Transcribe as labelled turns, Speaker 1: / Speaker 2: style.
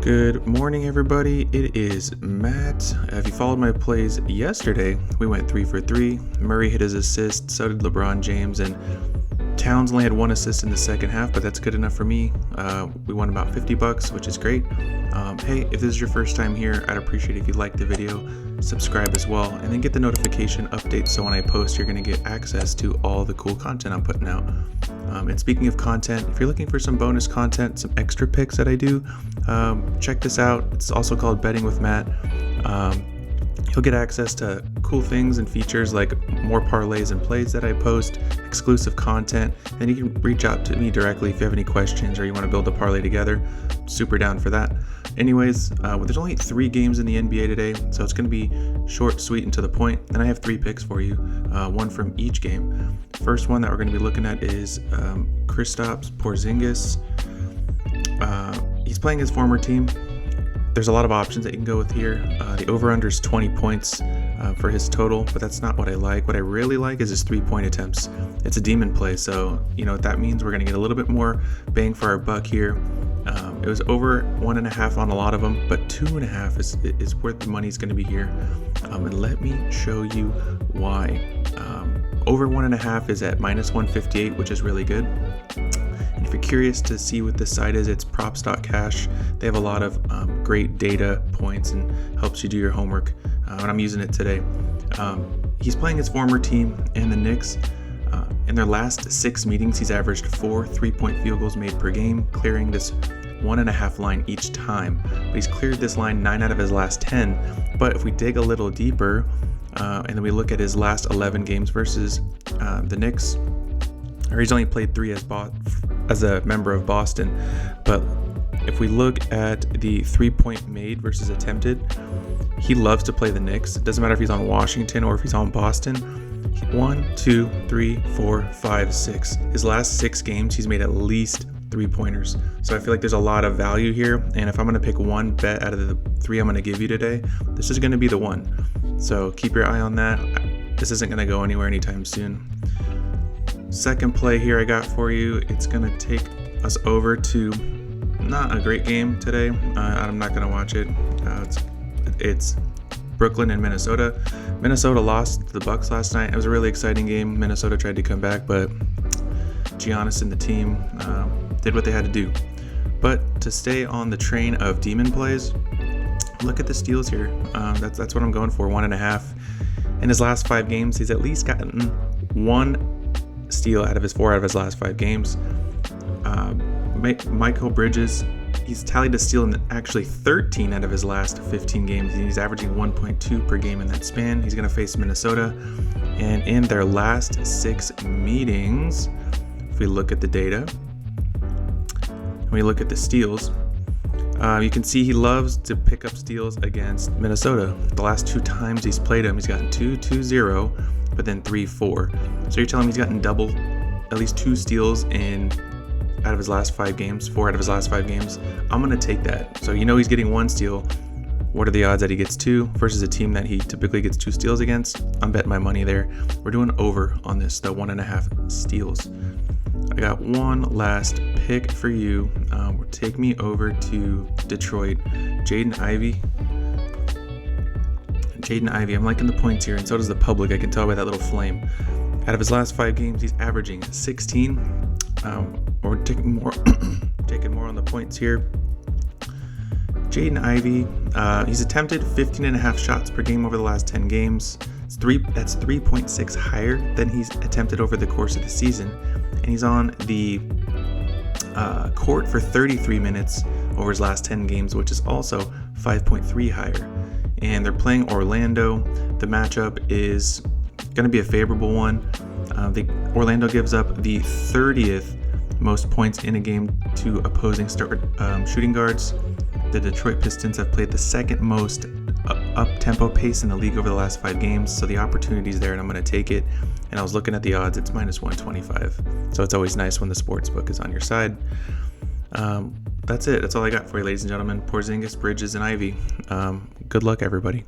Speaker 1: Good morning, everybody. It is Matt. If you followed my plays yesterday, we went 3 for 3. Murray hit his assist, so did LeBron James, and Towns only had 1 assist in the second half, but that's good enough for me. We won about $50, which is great. Hey, if this is your first time here, I'd appreciate it if you like the video, subscribe as well, and then get the notification updates so when I post, you're going to get access to all the cool content I'm putting out. And speaking of content, if you're looking for some bonus content, some extra picks that I do, check this out. It's also called Betting with Matt. You'll get access to cool things and features like more parlays and plays that I post, exclusive content, and you can reach out to me directly if you have any questions or you want to build a parlay together. Super down for that. Anyways, there's only 3 games in the NBA today, so it's going to be short, sweet, and to the point. And I have 3 picks for you, one from each game. First one that we're going to be looking at is Kristaps Porzingis. He's playing his former team. There's a lot of options that you can go with here. The over-under is 20 points for his total, but that's not what I like. What I really like is his 3-point attempts. It's a demon play, so you know what that means. We're going to get a little bit more bang for our buck here. It was over 1.5 on a lot of them, but 2.5 is where the money's going to be here. And let me show you why. Over 1.5 is at -158, which is really good. And if you're curious to see what this site is, it's props.cash. They have a lot of great data points and helps you do your homework. And I'm using it today. He's playing his former team and the Knicks. In their last 6 meetings, he's averaged 4 3-point field goals made per game, clearing this 1.5 line each time. But he's cleared this line 9 out of his last 10. But if we dig a little deeper, and then we look at his last 11 games versus the Knicks, or he's only played 3 as a member of Boston. But if we look at the 3-point made versus attempted, he loves to play the Knicks. It doesn't matter if he's on Washington or if he's on Boston. 1, 2, 3, 4, 5, 6. His last 6 games, he's made at least 3-pointers. So I feel like there's a lot of value here. And if I'm going to pick one bet out of the 3 I'm going to give you today, this is going to be the one. So keep your eye on that. This isn't going to go anywhere anytime soon. Second play here I got for you. It's going to take us over to not a great game today. I'm not going to watch it. It's Brooklyn and Minnesota. Minnesota lost to the Bucks last night. It was a really exciting game. Minnesota tried to come back, but Giannis and the team did what they had to do. But to stay on the train of demon plays, look at the steals here. That's what I'm going for, 1.5. In his last 5 games, he's at least gotten 1 steal out of his 4 out of his last 5 games. Michael Bridges, he's tallied a steal in actually 13 out of his last 15 games. He's averaging 1.2 per game in that span. He's going to face Minnesota. And in their last 6 meetings, if we look at the data, and we look at the steals, you can see he loves to pick up steals against Minnesota. The last 2 times he's played him, he's gotten 2-2-0, but then 3-4. So you're telling me he's gotten double, at least 2 steals out of his last 5 games, 4 out of his last 5 games. I'm going to take that. So you know he's getting 1 steal. What are the odds that he gets 2 versus a team that he typically gets 2 steals against? I'm betting my money there. We're doing over on this, the 1.5 steals. I got one last pick for you. Take me over to Detroit. Jaden Ivey, I'm liking the points here, and so does the public. I can tell by that little flame. Out of his last 5 games, he's averaging 16. We're taking more on the points here. Jaden Ivey, he's attempted 15.5 shots per game over the last 10 games. That's 3.6 higher than he's attempted over the course of the season. And he's on the court for 33 minutes over his last 10 games, which is also 5.3 higher. And they're playing Orlando. The matchup is going to be a favorable one. Orlando gives up the 30th most points in a game to opposing shooting guards. The Detroit Pistons have played the 2nd most up-tempo pace in the league over the last 5 games, so the opportunity's there, and I'm going to take it. And I was looking at the odds; it's -125. So it's always nice when the sportsbook is on your side. That's it. That's all I got for you, ladies and gentlemen. Porzingis, Bridges, and Ivy. Good luck, everybody.